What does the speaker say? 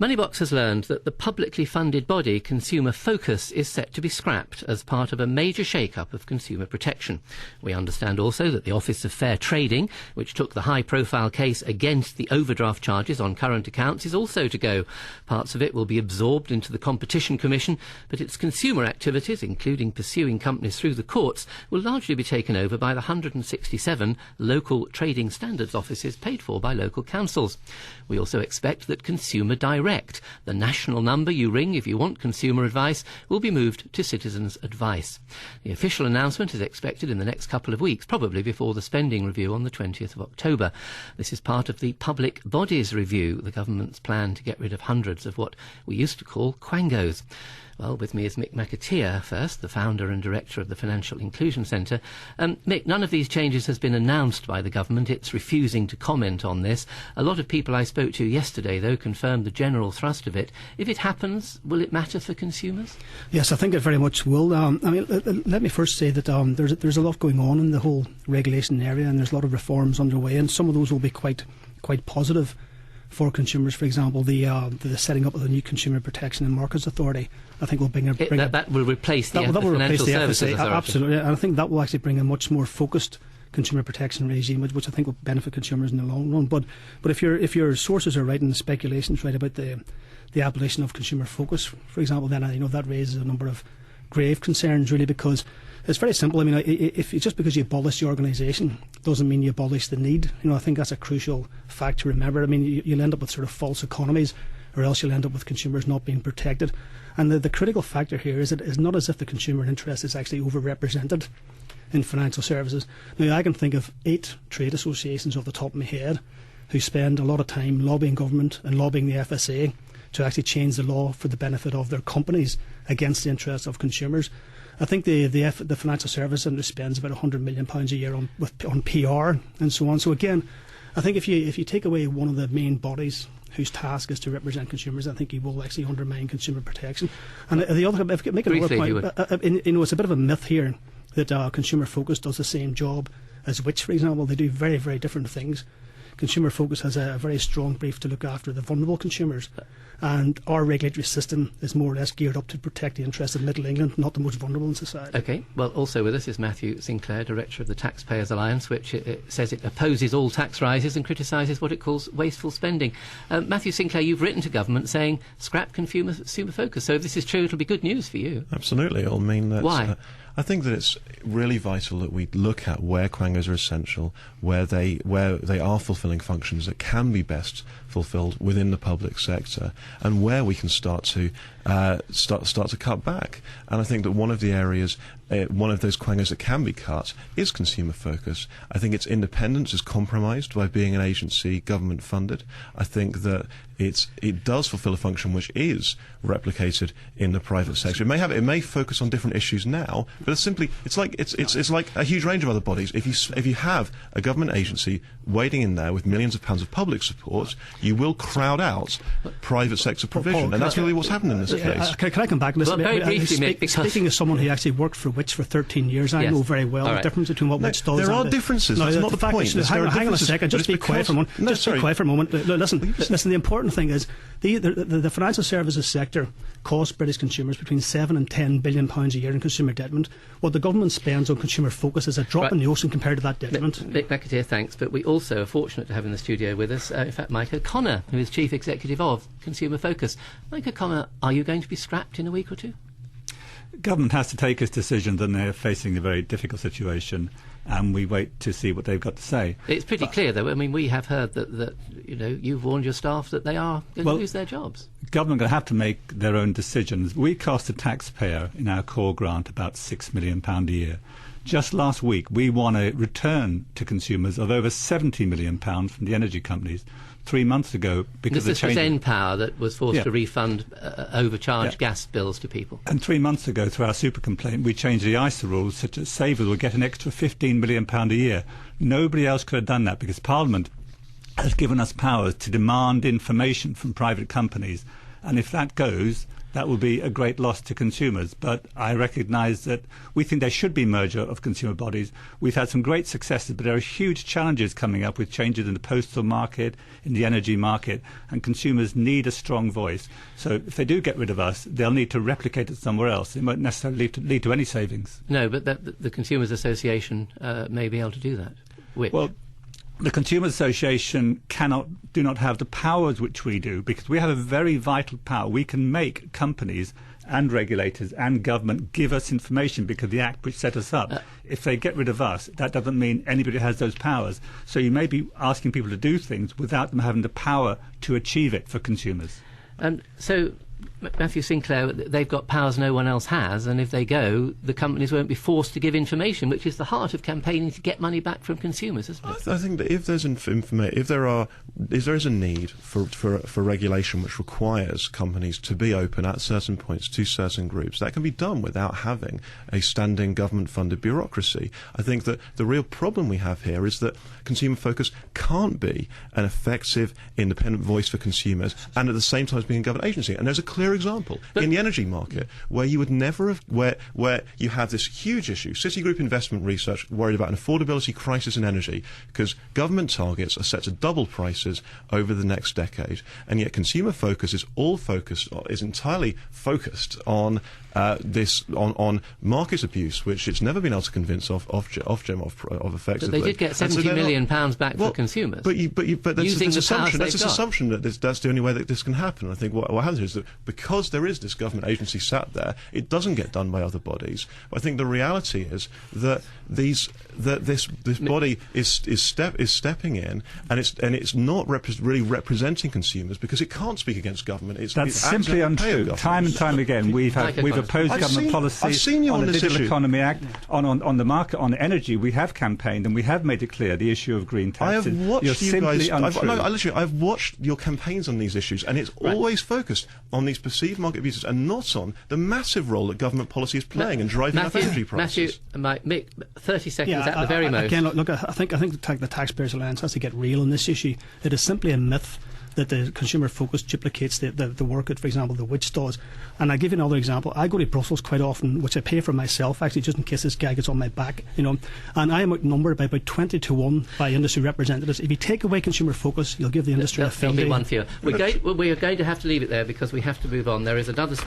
Moneybox has learned that the publicly funded body Consumer Focus is set to be scrapped as part of a major shake-up of consumer protection. We understand also that the Office of Fair Trading, which took the high-profile case against the overdraft charges on current accounts, is also to go. Parts of it will be absorbed into the Competition Commission, but its consumer activities, including pursuing companies through the courts, will largely be taken over by the 167 local trading standards offices paid for by local councils. We also expect that Consumer Direct, the national number you ring if you want consumer advice, will be moved to Citizens Advice. The official announcement is expected in the next couple of weeks, probably before the spending review on the 20th of October. This is part of the Public Bodies Review, the government's plan to get rid of hundreds of what we used to call quangos. Well, with me is Mick McAteer first, the founder and director of the Financial Inclusion Centre. Mick, none of these changes has been announced by the government. It's refusing to comment on this. A lot of people I spoke to yesterday, though, confirmed the general thrust of it. If it happens, will it matter for consumers? Yes, I think it very much will. Let me first say that there's a lot going on in the whole regulation area, and there's a lot of reforms underway, and some of those will be quite positive for consumers. For example, the setting up of the new Consumer Protection and Markets Authority, I think will that will replace the Financial Services Authority. Absolutely, and I think that will actually bring a much more focused consumer protection regime, which I think will benefit consumers in the long run. But if your sources are right and the speculations right about the abolition of consumer focus, for example, then that raises a number of grave concerns, really, because it's very simple. I mean, if just because you abolish the organisation doesn't mean you abolish the need. I think that's a crucial fact to remember. I mean, you'll end up with sort of false economies, or else you'll end up with consumers not being protected. And the critical factor here is that it's not as if the consumer interest is actually overrepresented in financial services. Now, I can think of 8 trade associations off the top of my head who spend a lot of time lobbying government and lobbying the FSA to actually change the law for the benefit of their companies against the interests of consumers. I think the financial service industry spends about £100 million a year on PR and so on. So again, I think if you take away one of the main bodies whose task is to represent consumers, I think you will actually undermine consumer protection. And the other, if I could make another point, it's a bit of a myth here that Consumer Focus does the same job as Which, for example. They do very, very different things. Consumer Focus has a very strong brief to look after the vulnerable consumers, and our regulatory system is more or less geared up to protect the interests of Middle England, not the most vulnerable in society. OK, well, also with us is Matthew Sinclair, Director of the Taxpayers Alliance, which says it opposes all tax rises and criticises what it calls wasteful spending. Matthew Sinclair, you've written to government saying scrap Consumer Focus, so if this is true, it'll be good news for you. Absolutely, it'll mean that... Why? I think that it's really vital that we look at where quangos are essential, where they are fulfilling functions that can be best fulfilled within the public sector, and where we can start to cut back. And I think that one of the areas, one of those quangos that can be cut is Consumer Focus. I think its independence is compromised by being an agency government funded. I think that it does fulfil a function which is replicated in the private sector. It may focus on different issues now, but it's like a huge range of other bodies. If you have a government agency wading in there with millions of pounds of public support, you will crowd out private sector provision, and that's really what's happened in this case. Can I come back? Listen, very briefly, speaking as someone who actually worked for Which for 13 years, I know very well the difference between what Which does. There are differences. That's not the point. Hang on a second. Just be quiet for a moment. Be quiet for a moment. Listen. The important thing is the financial services sector costs British consumers between £7 and £10 billion a year in consumer detriment. What the government spends on Consumer Focus is a drop in the ocean compared to that detriment. Mick McAteer, thanks. But we also are fortunate to have in the studio with us, in fact, Mike O'Connor, who is Chief Executive of Consumer Focus. Mike O'Connor, are you going to be scrapped in a week or two? Government has to take its decision, and they're facing a very difficult situation, and we wait to see what they've got to say. It's pretty clear, though. I mean, we have heard that you've warned your staff that they are going to lose their jobs. Government going to have to make their own decisions. We cost the taxpayer in our core grant about £6 million a year. Just last week, we won a return to consumers of over £70 million from the energy companies. 3 months ago, because this was N-Power that was forced to refund overcharged gas bills to people. And 3 months ago, through our super complaint, we changed the ISA rules such that savers will get an extra £15 million a year. Nobody else could have done that because Parliament has given us powers to demand information from private companies And if that goes, that will be a great loss to consumers. But I recognise that we think there should be merger of consumer bodies. We've had some great successes, but there are huge challenges coming up with changes in the postal market, in the energy market, and consumers need a strong voice. So if they do get rid of us, they'll need to replicate it somewhere else. It won't necessarily lead to any savings. No, but the Consumers Association may be able to do that. Which? Well, the Consumers Association do not have the powers which we do, because we have a very vital power. We can make companies and regulators and government give us information because of the Act which set us up. If they get rid of us, that doesn't mean anybody has those powers. So you may be asking people to do things without them having the power to achieve it for consumers. So, Matthew Sinclair, they've got powers no one else has, and if they go, the companies won't be forced to give information, which is the heart of campaigning to get money back from consumers, isn't it? I think that if there's if there is a need for regulation which requires companies to be open at certain points to certain groups, that can be done without having a standing government-funded bureaucracy. I think that the real problem we have here is that consumer focus can't be an effective, independent voice for consumers and at the same time being a government agency. And there's a clear example in the energy market where you would never have, where you have this huge issue. Citigroup Investment Research worried about an affordability crisis in energy because government targets are set to double prices over the next decade, and yet consumer focus is entirely focused on on market abuse, which it's never been able to convince of effectively. But they did get £70 million back for consumers. But that's using this assumption. That's they've this got. assumption that that's the only way that this can happen. I think what happens is that because there is this government agency sat there, it doesn't get done by other bodies. But I think the reality is that this body is stepping in, and it's not really representing consumers because it can't speak against government. That's simply untrue. Time and time again, we've opposed government policy on the Digital Economy Act, on the market, on energy. We have campaigned and we have made it clear the issue of green taxes. I have watched You're you simply guys. untrue. I've watched your campaigns on these issues, and it's always focused on these perceived market abuses and not on the massive role that government policy is playing in driving up energy prices. Matthew, 30 seconds at the very most. Again, look, I think the Taxpayers Alliance has to get real on this issue. It is simply a myth that the consumer focus duplicates the work at, for example, the Which does. And I give you another example. I go to Brussels quite often, which I pay for myself, actually, just in case this guy gets on my back, and I am outnumbered by about 20 to 1 by industry representatives. If you take away consumer focus, you'll give the industry a field day. There'll be one fewer. We are going to have to leave it there because we have to move on. There is another story.